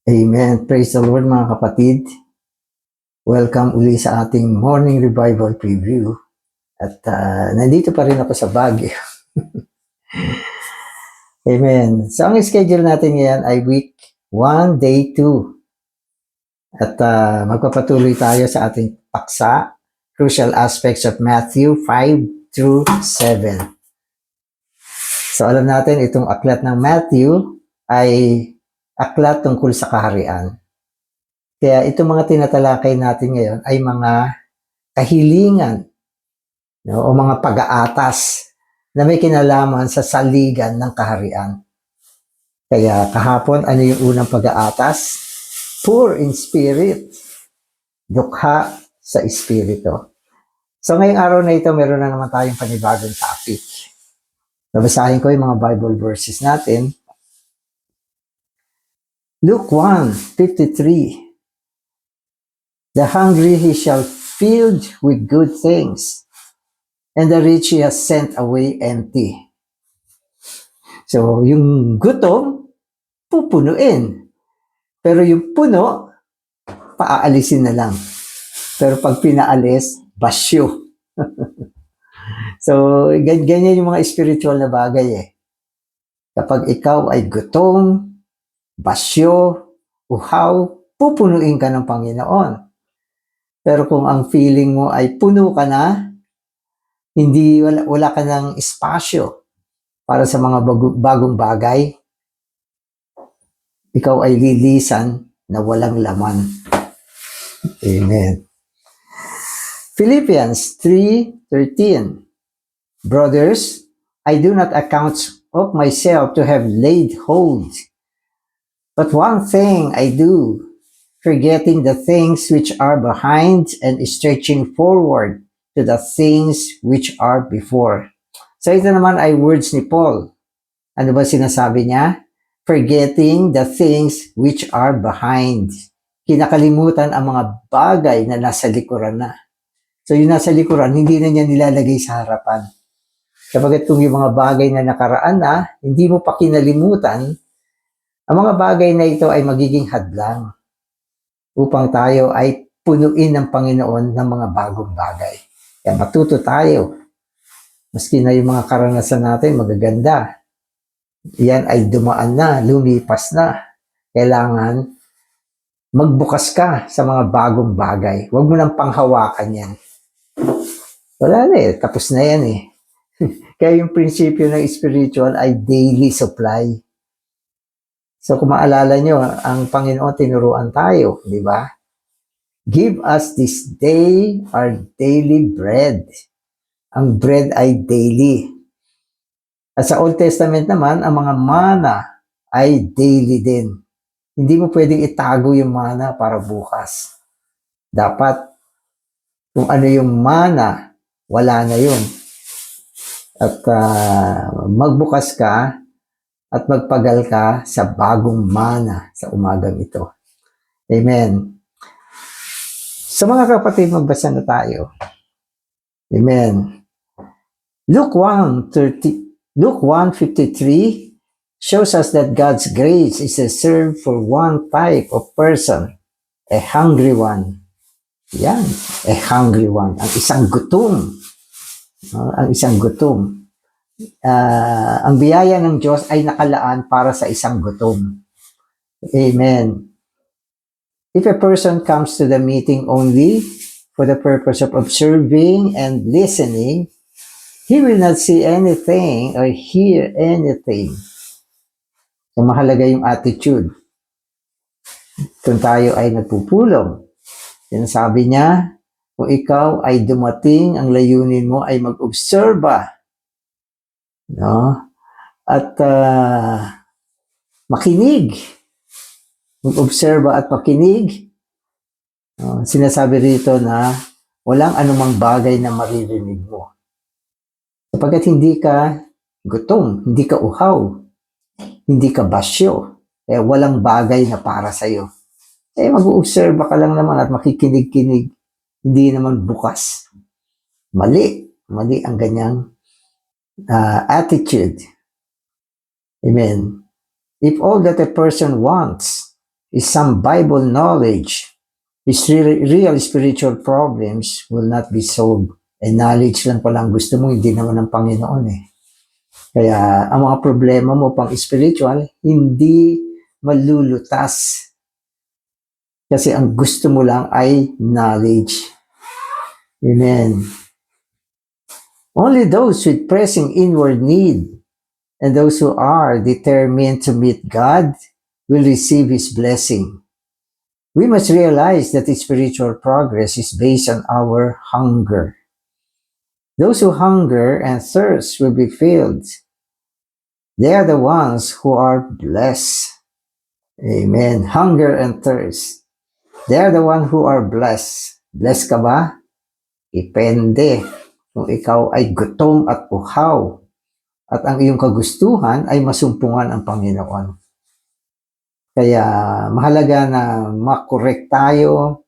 Amen. Praise the Lord mga kapatid. Welcome uli sa ating Morning Revival Preview. At nandito pa rin ako sa Baguio. Amen. So ang schedule natin ngayon ay week 1, day 2. At magpapatuloy tayo sa ating paksa, Crucial Aspects of Matthew 5 through 7. So alam natin itong aklat ng Matthew ay aklat tungkol sa kaharian. Kaya itong mga tinatalakay natin ngayon ay mga kahilingan, no, o mga pag-aatas na may kinalaman sa saligan ng kaharian. Kaya kahapon, ano yung unang pag-aatas? Poor in spirit, dukha sa espiritu. So ngayong araw na ito, meron na naman tayong panibagong topic. Babasahin ko yung mga Bible verses natin. Luke 1:53. The hungry he shall filled with good things, and the rich he has sent away empty. So, yung gutom, pupunuin. Pero yung puno, paaalisin na lang. Pero pag pinaalis, basyo. So, ganyan yung mga spiritual na bagay eh. Kapag ikaw ay gutom, basyo, uhaw, pupunuin ka ng Panginoon. Pero kung ang feeling mo ay puno ka na, wala ka ng espasyo para sa mga bagong bagay, ikaw ay lilisan na walang laman. Amen. Philippians 3:13. Brothers, I do not account of myself to have laid hold, but one thing I do, forgetting the things which are behind and stretching forward to the things which are before. So ito naman ay words ni Paul. Ano ba sinasabi niya? Forgetting the things which are behind. Kinakalimutan ang mga bagay na nasa likuran na. So yung nasa likuran, hindi na niya nilalagay sa harapan. Kapag itong yung mga bagay na nakaraan na, hindi mo pa kinalimutan, ang mga bagay na ito ay magiging hadlang upang tayo ay punuin ng Panginoon ng mga bagong bagay. Kaya matuto tayo. Maski na yung mga karanasan natin magaganda, yan ay dumaan na, lumipas na. Kailangan magbukas ka sa mga bagong bagay. Huwag mo nang panghawakan yan. Wala na eh, tapos na yan eh. Kaya yung prinsipyo ng spiritual ay daily supply. So kung maalala nyo, ang Panginoon tinuruan tayo, di ba? Give us this day our daily bread. Ang bread ay daily. At sa Old Testament naman, ang mga mana ay daily din. Hindi mo pwedeng itago yung mana para bukas. Dapat, kung ano yung mana, wala na yun. At magbukas ka at magpagal ka sa bagong mana sa umagang ito. Amen. So mga kapatid, magbasa na tayo. Amen. Luke 1:53 shows us that God's grace is reserved for one type of person, a hungry one. Yan, a hungry one. Ang isang gutom. Ang isang gutom. Ang biyaya ng Diyos ay nakalaan para sa isang gutom. Amen. If a person comes to the meeting only for the purpose of observing and listening, he will not see anything or hear anything. So mahalaga yung attitude. Kung tayo ay nagpupulong, sinasabi niya, kung ikaw ay dumating, ang layunin mo ay mag-obserba, no? At makinig. Mag-obserba at makinig. Sinasabi rito na walang anumang bagay na maririnig mo. Sapagkat hindi ka gutom, hindi ka uhaw, hindi ka basyo, walang bagay na para sa'yo. Mag-obserba ka lang naman at makikinig-kinig, hindi naman bukas. Mali ang ganyang attitude. Amen. If all that a person wants is some Bible knowledge, his real spiritual problems will not be solved. Knowledge lang pala ang gusto mo, hindi naman ng Panginoon eh. Kaya ang mga problema mo pang spiritual, hindi malulutas. Kasi ang gusto mo lang ay knowledge. Amen. Only those with pressing inward need and those who are determined to meet God will receive His blessing. We must realize that spiritual progress is based on our hunger. Those who hunger and thirst will be filled. They are the ones who are blessed. Amen. Hunger and thirst. They are the ones who are blessed. Blessed ka ba? Depende. Kung ikaw ay gutom at uhaw at ang iyong kagustuhan ay masumpungan ang Panginoon. Kaya mahalaga na makorek tayo,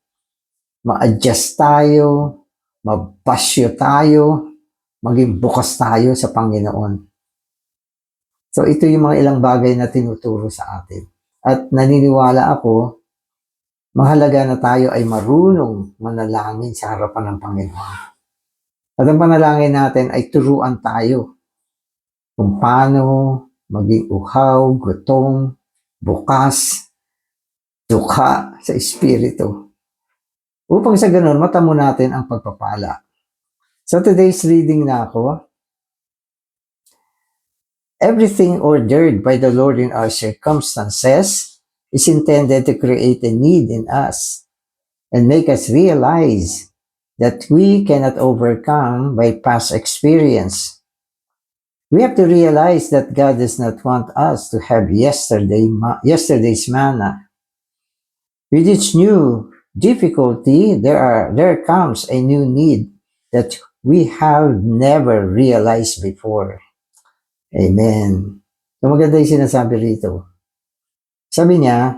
ma-adjust tayo, mabasyo tayo, maging bukas tayo sa Panginoon. So ito yung mga ilang bagay na tinuturo sa atin. At naniniwala ako, mahalaga na tayo ay marunong manalangin sa harapan ng Panginoon. At ang panalangin natin ay turuan tayo kung paano maging uhaw, gutom, bukas, dukha sa Espiritu. Upang sa ganun, matamo natin ang pagpapala. So today's reading na ako. Everything ordered by the Lord in our circumstances is intended to create a need in us and make us realize that we cannot overcome by past experience. We have to realize that God does not want us to have yesterday's manna. With each new difficulty, there comes a new need that we have never realized before. Amen. So maganda yung sinasabi rito. Sabi niya,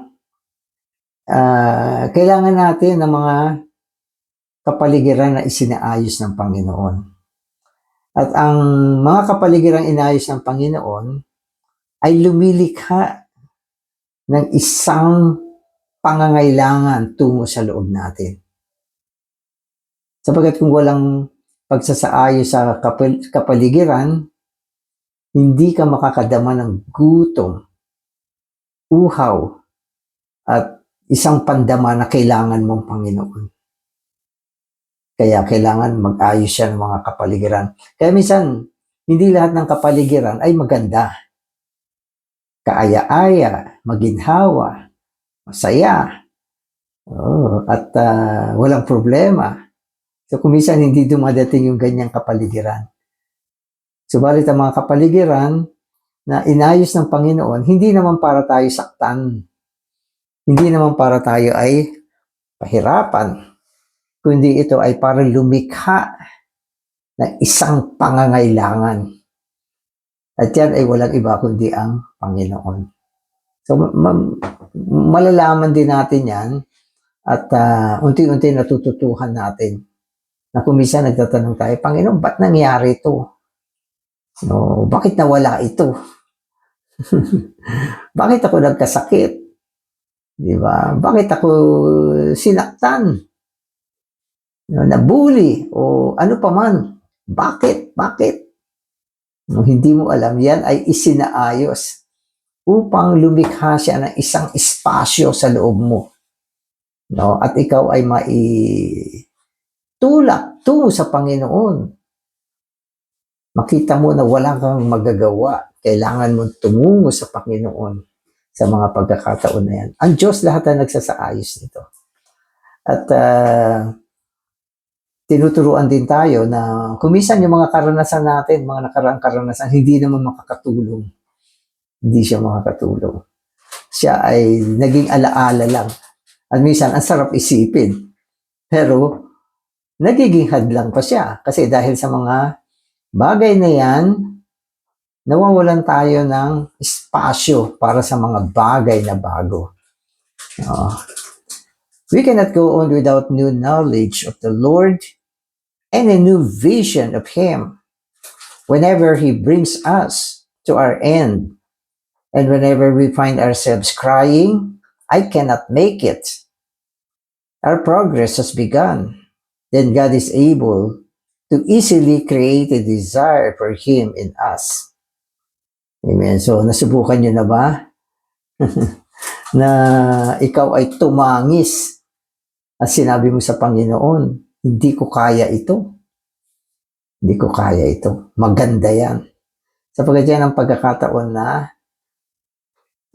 kailangan natin ng mga kapaligiran na isinaayos ng Panginoon. At ang mga kapaligirang inayos ng Panginoon ay lumilikha ng isang pangangailangan tungo sa loob natin. Sapagkat kung walang pagsasaayos sa kapaligiran, hindi ka makakadama ng gutom, uhaw, at isang pandama na kailangan mong Panginoon. Kaya kailangan mag-ayos siya ng mga kapaligiran. Kaya minsan, hindi lahat ng kapaligiran ay maganda. Kaaya-aya, maginhawa, masaya, at walang problema. So kung minsan hindi dumadating yung ganyang kapaligiran. Subalit ang mga kapaligiran na inayos ng Panginoon, hindi naman para tayo saktan. Hindi naman para tayo ay pahirapan. Kundi ito ay para lumikha ng isang pangangailangan. At yan ay walang iba kundi ang Panginoon. So, malalaman din natin yan at unti-unti natututuhan natin na kung minsan nagtatanong tayo, Panginoon, ba't nangyari ito? No, bakit nawala ito? Bakit ako nagkasakit? Diba? Bakit ako sinaktan? Nabuli o ano pa man. Bakit? No, hindi mo alam, yan ay isinaayos upang lumikha siya ng isang espasyo sa loob mo. No? At ikaw ay maitulak tungo sa Panginoon. Makita mo na wala kang magagawa. Kailangan mo tumungo sa Panginoon sa mga pagkakataon na yan. Ang Diyos lahat na nagsasaayos nito. At tinuturuan din tayo na kumisan yung mga karanasan natin, mga nakaraang karanasan, hindi naman makakatulong. Hindi siya makakatulong. Siya ay naging alaala lang. At minsan, ang sarap isipin. Pero, nagiging hadlang pa siya. Kasi dahil sa mga bagay na yan, nawawalan tayo ng espasyo para sa mga bagay na bago. We cannot go on without new knowledge of the Lord and a new vision of Him whenever He brings us to our end. And whenever we find ourselves crying, I cannot make it. Our progress has begun. Then God is able to easily create a desire for Him in us. Amen. So, nasubukan nyo na ba na ikaw ay tumangis at sinabi mo sa Panginoon, hindi ko kaya ito. Hindi ko kaya ito. Maganda yan. Sapagkat yan ang pagkakataon na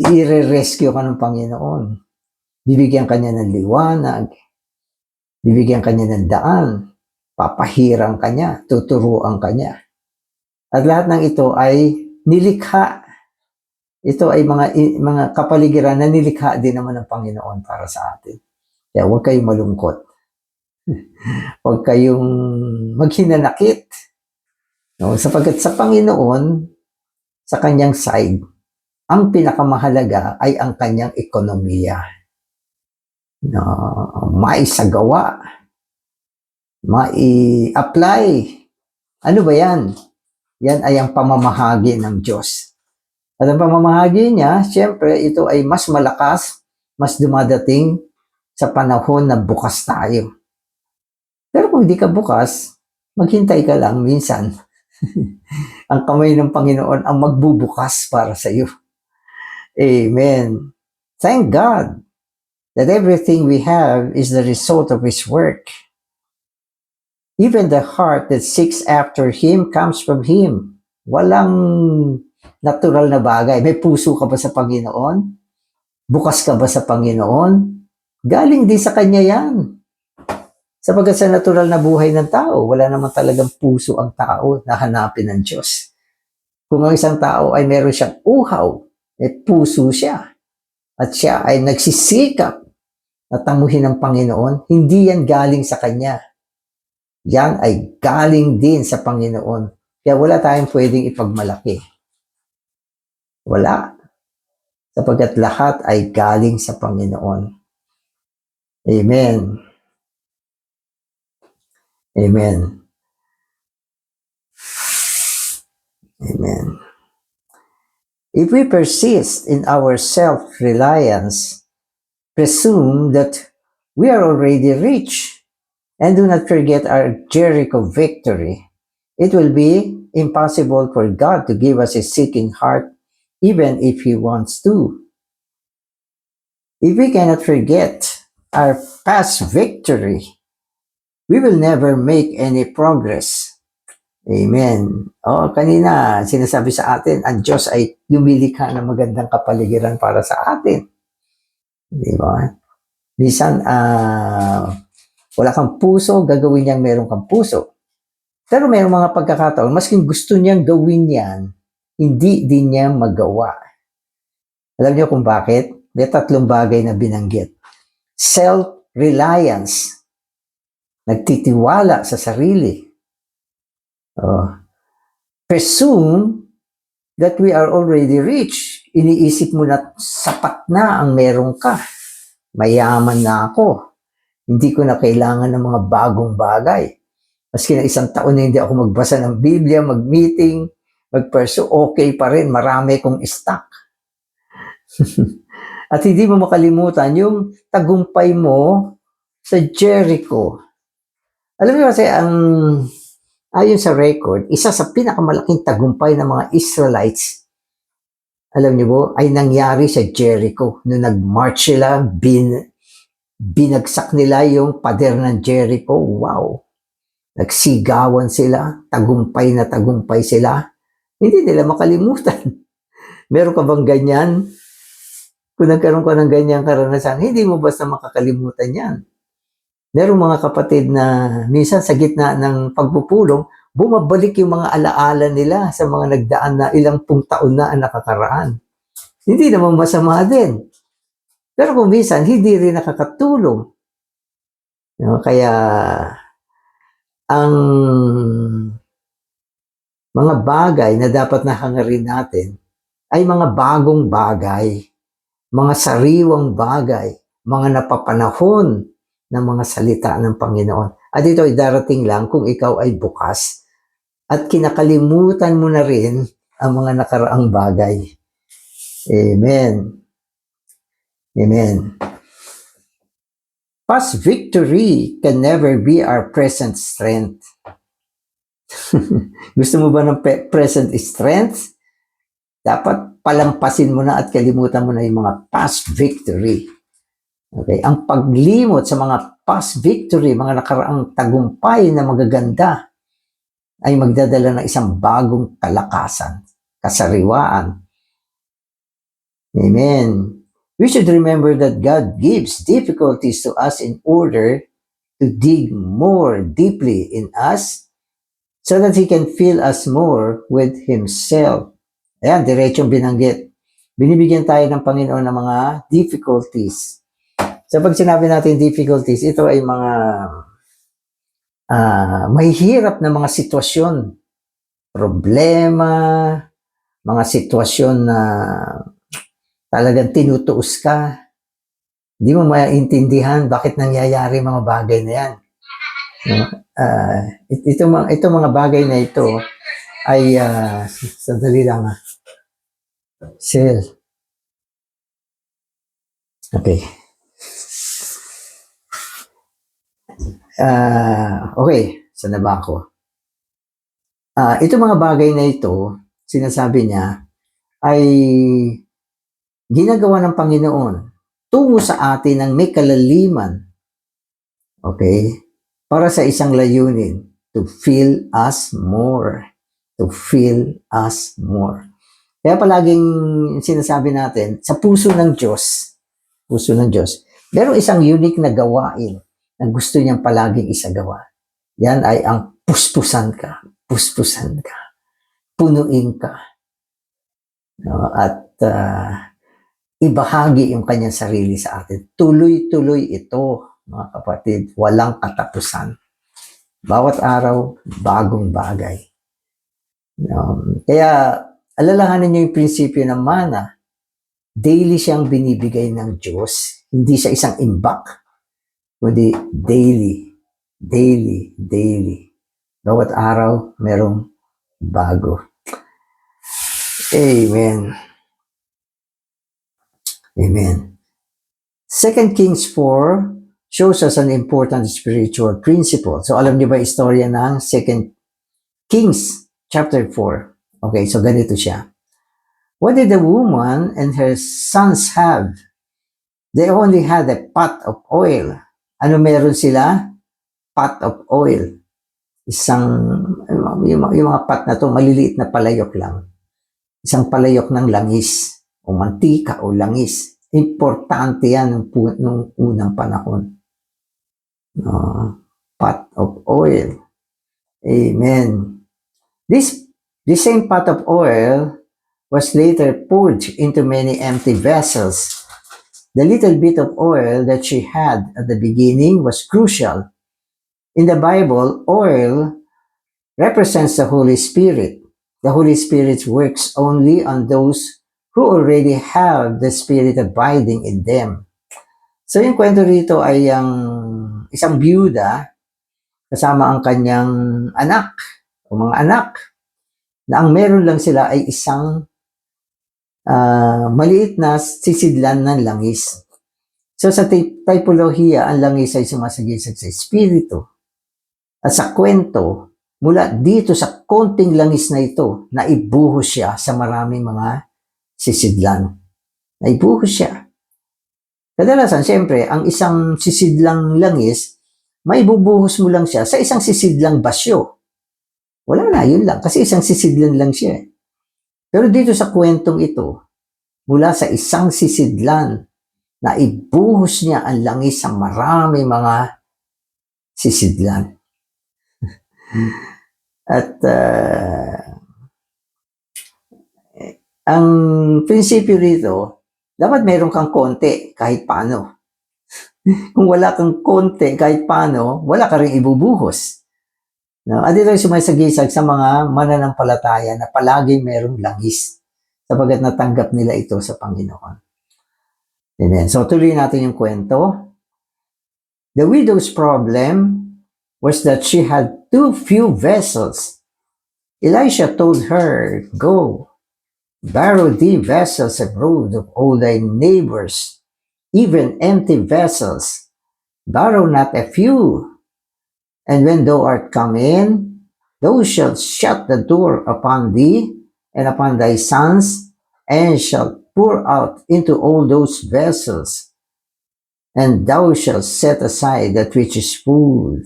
i-rescue ka ng Panginoon. Bibigyan ka niya ng liwanag. Bibigyan ka niya ng daan. Papahirang ka niya. Tuturuan ka niya. At lahat ng ito ay nilikha. Ito ay mga kapaligiran na nilikha din naman ng Panginoon para sa atin. Kaya huwag kayong malungkot. Huwag kayong maghinanakit. No? Sapagkat sa Panginoon, sa kanyang side, ang pinakamahalaga ay ang kanyang ekonomiya. No, maisagawa, mai-apply. Ano ba yan? Yan ay ang pamamahagi ng Diyos. At ang pamamahagi niya, siyempre, ito ay mas malakas, mas dumadating sa panahon na bukas tayo. Pero kung hindi ka bukas, maghintay ka lang minsan. Ang kamay ng Panginoon ang magbubukas para sa iyo. Amen. Thank God that everything we have is the result of His work. Even the heart that seeks after Him comes from Him. Walang natural na bagay. May puso ka ba sa Panginoon? Bukas ka ba sa Panginoon? Galing din sa Kanya yan. Sapagkat sa natural na buhay ng tao, wala naman talagang puso ang tao na hanapin ng Diyos. Kung ang isang tao ay meron siyang uhaw, puso siya, at siya ay nagsisikap na tanguhin ng Panginoon, hindi yan galing sa Kanya. Yan ay galing din sa Panginoon. Kaya wala tayong pwedeng ipagmalaki. Wala. Sapagkat lahat ay galing sa Panginoon. Amen. Amen. Amen. If we persist in our self-reliance, presume that we are already rich, and do not forget our Jericho victory, it will be impossible for God to give us a seeking heart, even if He wants to. If we cannot forget our past victory, we will never make any progress. Amen. Kanina, sinasabi sa atin, ang Diyos ay lumilikha ng magandang kapaligiran para sa atin. Di ba? Minsan, wala kang puso, gagawin niyang meron kang puso. Pero mayroong mga pagkakataon, masking gusto niyang gawin yan, hindi din niya magawa. Alam niyo kung bakit? May 3 bagay na binanggit. Self-reliance. Nagtitiwala sa sarili. Presume that we are already rich. Iniisip mo na sapat na ang meron ka. Mayaman na ako. Hindi ko na kailangan ng mga bagong bagay. Maski na 1 taon na hindi ako magbasa ng Biblia, mag-meeting, mag-pursue, okay pa rin. Marami kong stock. At hindi mo makalimutan yung tagumpay mo sa Jericho. Alam niyo kasi, ayon sa record, isa sa pinakamalaking tagumpay ng mga Israelites, alam niyo po, ay nangyari sa Jericho. Noong nag-march sila, binagsak nila yung pader ng Jericho. Wow! Nagsigawan sila, tagumpay na tagumpay sila. Hindi nila makalimutan. Meron ka bang ganyan? Kung nagkaroon ka ng ganyang karanasan, hindi mo basta makakalimutan yan. Merong mga kapatid na minsan sa gitna ng pagpupulong, bumabalik yung mga alaala nila sa mga nagdaan na ilang taon na ang nakakaraan. Hindi naman masama din. Pero kung minsan, hindi rin nakakatulong. Kaya, ang mga bagay na dapat nahangarin natin ay mga bagong bagay, mga sariwang bagay, mga napapanahon ng mga salita ng Panginoon. At ito ay darating lang kung ikaw ay bukas at kinakalimutan mo na rin ang mga nakaraang bagay. Amen. Amen. Past victory can never be our present strength. Gusto mo ba ng present strength? Dapat palampasin mo na at kalimutan mo na yung mga past victory. Okay? Ang paglimot sa mga past victory, mga nakaraang tagumpay na magaganda, ay magdadala ng isang bagong kalakasan, kasariwaan. Amen. We should remember that God gives difficulties to us in order to dig more deeply in us so that He can fill us more with Himself. Ayan, diretsong binanggit. Binibigyan tayo ng Panginoon ng mga difficulties. So pag sinabi natin difficulties, ito ay mga mahihirap na mga sitwasyon, problema, mga sitwasyon na talagang tinutuos ka. Hindi mo maintindihan bakit nangyayari mga bagay na yan. Ito mga bagay na ito ay sandali lang. Sel. Okay. Okay. Saan na ba ako? Ito mga bagay na ito, sinasabi niya, ay ginagawa ng Panginoon tungo sa atin ng may kalaliman. Okay? Para sa isang layunin, to fill us more. To fill us more. Kaya palaging sinasabi natin, sa puso ng Diyos, merong isang unique na gawain na gusto niyang palaging isagawa. Yan ay ang puspusan ka, punuin ka. No? At ibahagi yung kanyang sarili sa atin. Tuloy-tuloy ito, mga kapatid, walang katapusan. Bawat araw, bagong bagay. Kaya, alalahanin niyo yung prinsipyo ng mana. Daily siyang binibigay ng Diyos. Hindi siya isang imbak, kundi daily. Bawat araw, merong bago. Amen. 2 Kings 4 shows us an important spiritual principle. So, alam niyo ba istorya ng 2 Kings chapter 4? Okay, so ganito siya. What did the woman and her sons have? They only had a pot of oil. Ano meron sila? Pot of oil. Yung mga pot na to, maliliit na palayok lang. Isang palayok ng langis o mantika o langis. Importante yan nung unang panahon. Pot of oil. Amen. This same pot of oil was later poured into many empty vessels. The little bit of oil that she had at the beginning was crucial. In the Bible, oil represents the Holy Spirit. The Holy Spirit works only on those who already have the Spirit abiding in them. So yung kwento rito ay ang isang byuda kasama ang kanyang anak o mga anak na ang meron lang sila ay isang maliit na sisidlan ng langis. So sa typolohiya, ang langis ay sumasagisag sa Espiritu. At sa kwento, mula dito sa konting langis na ito, naibuhos siya sa maraming mga sisidlan. Naibuhos siya. Kadalasan, siyempre, ang isang sisidlang langis, maibubuhos mo lang siya sa isang sisidlang basyo. Wala na, yun lang. Kasi isang sisidlan lang siya. Pero dito sa kwentong ito, mula sa isang sisidlan, naibuhos niya ang langis sa maraming mga sisidlan. At ang prinsipyo rito, dapat meron kang konti kahit paano. Kung wala kang konti kahit paano, wala ka rin ibubuhos. No? At ito ay sumasagisag sa mga mananampalataya na palagi merong langis sapagat natanggap nila ito sa Panginoon. Amen. So tuloy natin yung kwento. The widow's problem was that she had too few vessels. Elisha told her, "Go, borrow thee vessels abroad of all thy neighbors, even empty vessels. Borrow not a few. And when thou art come in, thou shalt shut the door upon thee and upon thy sons, and shalt pour out into all those vessels, and thou shalt set aside that which is full.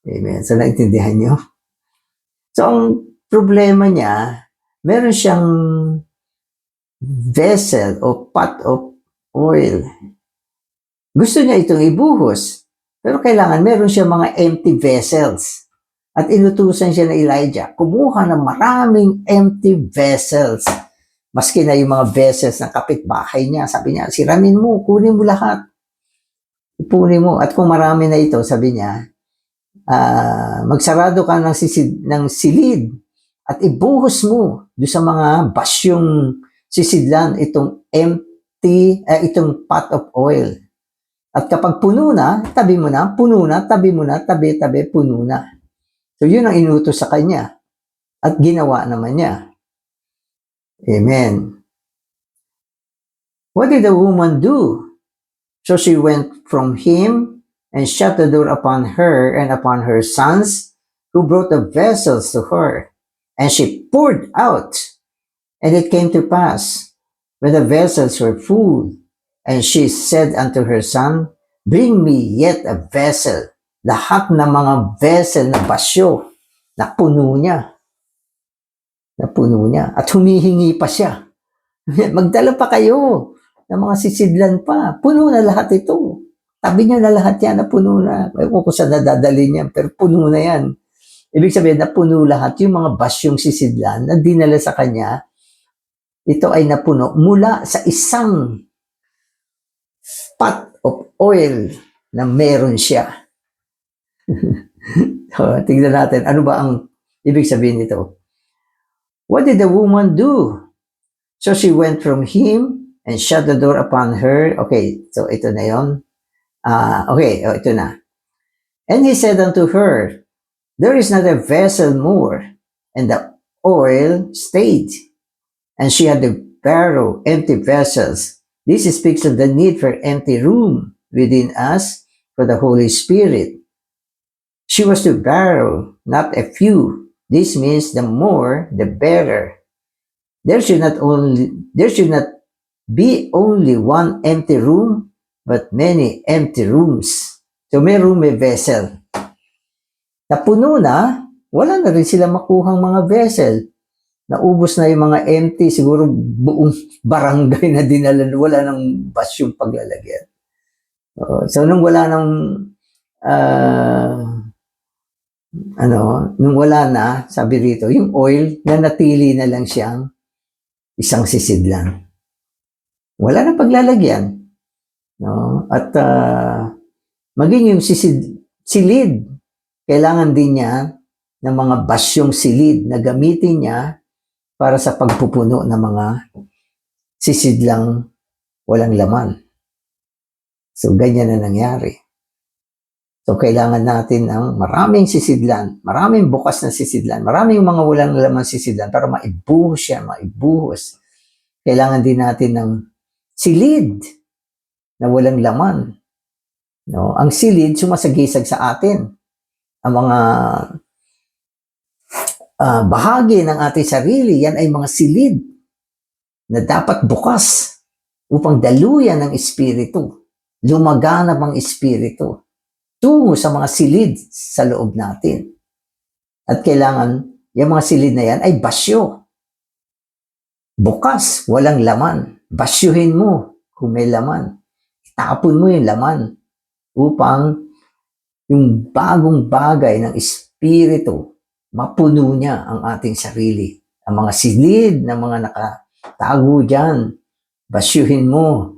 Amen. So, naintindihan nyo? So, ang problema niya, meron siyang vessel o pot of oil. Gusto niya itong ibuhos, pero kailangan meron siya mga empty vessels. At inutusan siya ng Elijah, kumuha ng maraming empty vessels. Maski na yung mga vessels ng kapitbahay niya, sabi niya, siramin mo, kunin mo lahat. Ipunin mo. At kung marami na ito, sabi niya, magsarado ka ng silid at ibuhos mo doon sa mga basyong sisidlan itong itong pot of oil. At kapag puno na, tabi mo na, puno na, tabi mo na, tabi, puno na. So, yun ang inutos sa kanya. At ginawa naman niya. Amen. What did the woman do? So, she went from him and shut the door upon her and upon her sons, who brought the vessels to her. And she poured out. And it came to pass, when the vessels were full, and she said unto her son, bring me yet a vessel. Lahat ng mga vessel na basyo, napuno niya. Napuno niya. At humihingi pa siya. Magdala pa kayo ng mga sisidlan pa. Puno na lahat ito. Tabi niyo na lahat yan, napuno na. Ewan ko saan nadadali niya, pero puno na yan. Ibig sabihin, napuno lahat yung mga basyong sisidlan na dinala sa kanya. Ito ay napuno mula sa isang pot of oil na meron siya. So, tingnan natin, ano ba ang ibig sabihin nito? What did the woman do? So she went from him and shut the door upon her. Okay, so ito na yun. Ito na. And he said unto her, there is not a vessel more, and the oil stayed. And she had to borrow empty vessels. This speaks of the need for empty room within us for the Holy Spirit. She was to borrow not a few. This means the more, the better. There should not be only one empty room, but many empty rooms. So may room, may vessel. Napuno na, wala na rin sila makuhang mga vessel. Naubos na yung mga empty, siguro buong barangay na dinala, wala nang basyong paglalagyan. So nung wala nang nung wala na, sabi rito, yung oil, nanatili na lang siyang isang sisidlan. Wala na paglalagyan. No? At maging yung silid, kailangan din niya ng mga basyong silid na gamitin niya para sa pagpupuno ng mga sisidlang walang laman. So, ganyan na nangyari. So, kailangan natin ng maraming sisidlan, maraming bukas na sisidlan, maraming mga walang laman sisidlan para maibuhos siya, maibuhos. Kailangan din natin ng silid na walang laman. No? Ang silid, sumasagisag sa atin. Ang mga bahagi ng ating sarili, yan ay mga silid na dapat bukas upang daluyan ng Espiritu. Lumaganap ang Espiritu tungo sa mga silid sa loob natin. At kailangan, yung mga silid na yan ay basyo. Bukas, walang laman. Basyuhin mo kung may laman. Itapon mo yung laman upang yung bagong bagay ng Espiritu, mapuno niya ang ating sarili. Ang mga silid na mga nakatago dyan, basyuhin mo.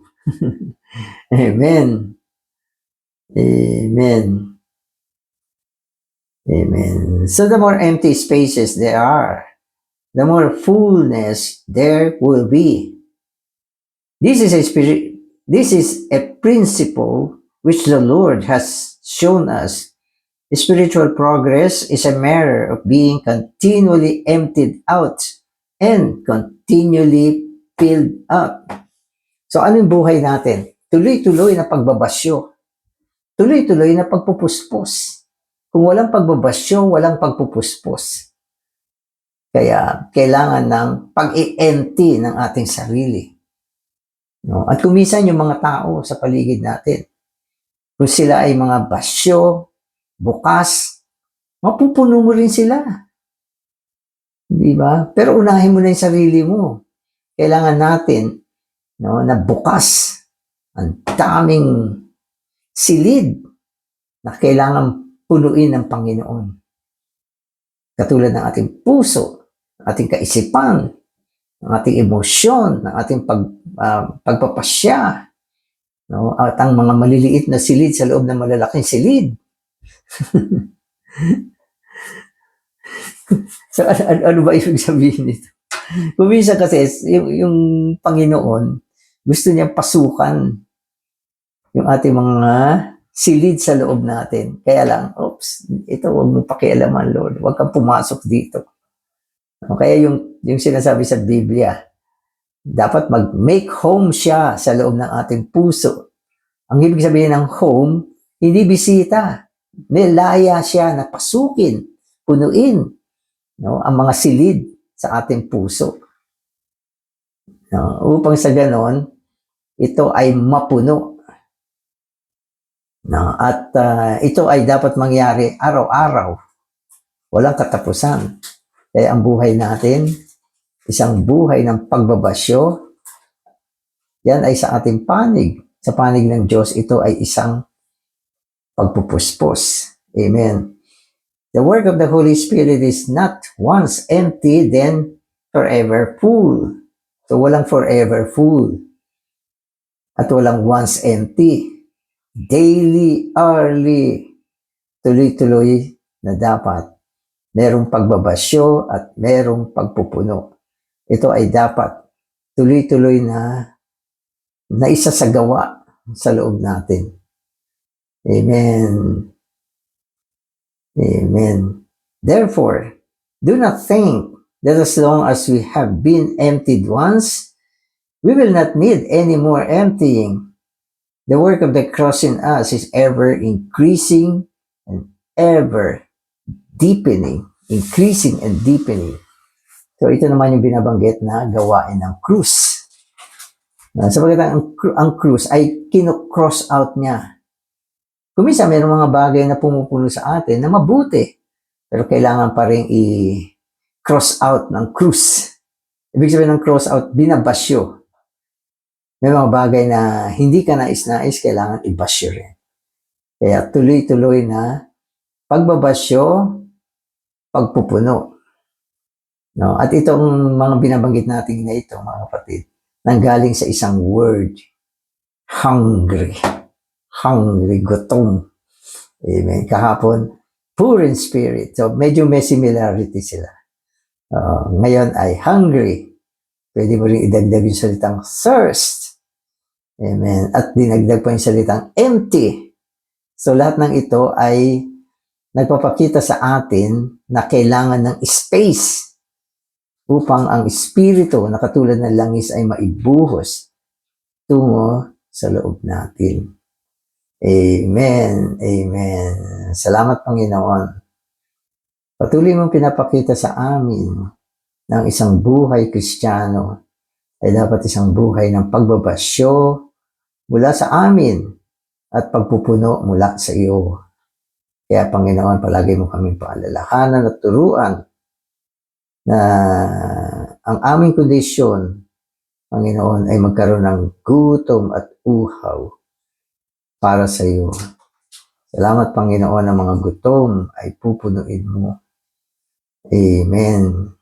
Amen. Amen. Amen. So the more empty spaces there are, the more fullness there will be. This is a principle which the Lord has shown us. Spiritual progress is a matter of being continually emptied out and continually filled up. So ano yung buhay natin? tuloy-tuloy na pagbabasyo, tuloy-tuloy na pagpupuspos. Kung walang pagbabasyo, walang pagpupuspos. Kaya kailangan ng pag-i-empty ng ating sarili. No? At kung minsan yung mga tao sa paligid natin, kung sila ay mga basyo, bukas, mapupuno mo rin sila. Di ba? Pero unahin mo na yung sarili mo. Kailangan natin, no, na bukas. Ang daming silid na kailangan punuin ng Panginoon. Katulad ng ating puso, ating kaisipan, ng ating emosyon, ng ating pagpapasya, no? At ang mga maliliit na silid sa loob ng malalaking silid. So, ano ba ibig sabihin nito? Kung minsan kasi, yung Panginoon, gusto niya pasukan yung ating mga silid sa loob natin. Kaya lang, ito huwag mo pakialaman, Lord. Huwag kang pumasok dito. Kaya yung sinasabi sa Biblia, dapat mag-make home siya sa loob ng ating puso. Ang ibig sabihin ng home, hindi bisita. Nilaya siya na pasukin, punuin, no, ang mga silid sa ating puso. No, upang sa ganon, ito ay mapuno. No, at ito ay dapat mangyari araw-araw. Walang katapusan. Kaya ang buhay natin, isang buhay ng pagbabasyo, yan ay sa ating panig. Sa panig ng Diyos, ito ay isang pagpupuspos. Amen. The work of the Holy Spirit is not once empty, then forever full. So walang forever full. At walang once empty. Daily, hourly, tuloy-tuloy na dapat merong pagbabasyo at merong pagpupuno. Ito ay dapat tuloy-tuloy na isasagawa sa loob natin. Amen. Amen. Therefore, do not think that as long as we have been emptied once, we will not need any more emptying. The work of the cross in us is ever increasing and ever deepening. Increasing and deepening. So ito naman yung binabanggit na gawain ng krus. Sabagat ang krus ay kino-cross out niya. Kung minsan mayroong mga bagay na pumupuno sa atin na mabuti, pero kailangan pa rin i-cross out ng krus. Ibig sabihin ng cross out, binabasyo. May mga bagay na hindi ka nais-nais, kailangan ibasyo rin. Kaya tuloy-tuloy na pagbabasyo, pagpupuno. No? At itong mga binabanggit natin na ito, mga kapatid, nanggaling sa isang word, hungry. Hungry, gutom. Amen. Kahapon, poor in spirit. So, medyo may similarity sila. Ngayon ay hungry. Pwede mo rin idagdag yung salitang thirst. Amen. At dinagdag pa yung salitang empty. So, lahat ng ito ay nagpapakita sa atin na kailangan ng space upang ang espiritu na katulad ng langis ay maibuhos tungo sa loob natin. Amen. Amen. Salamat, Panginoon. Patuloy mong pinapakita sa amin ng isang buhay Kristiyano ay dapat isang buhay ng pagbabasyo mula sa amin at pagpupuno mula sa iyo. Kaya, Panginoon, palagi mo kaming paalalahanan at turuan na ang aming kondisyon, Panginoon, ay magkaroon ng gutom at uhaw para sa iyo. Salamat, Panginoon, ang mga gutom ay pupunuin mo. Amen.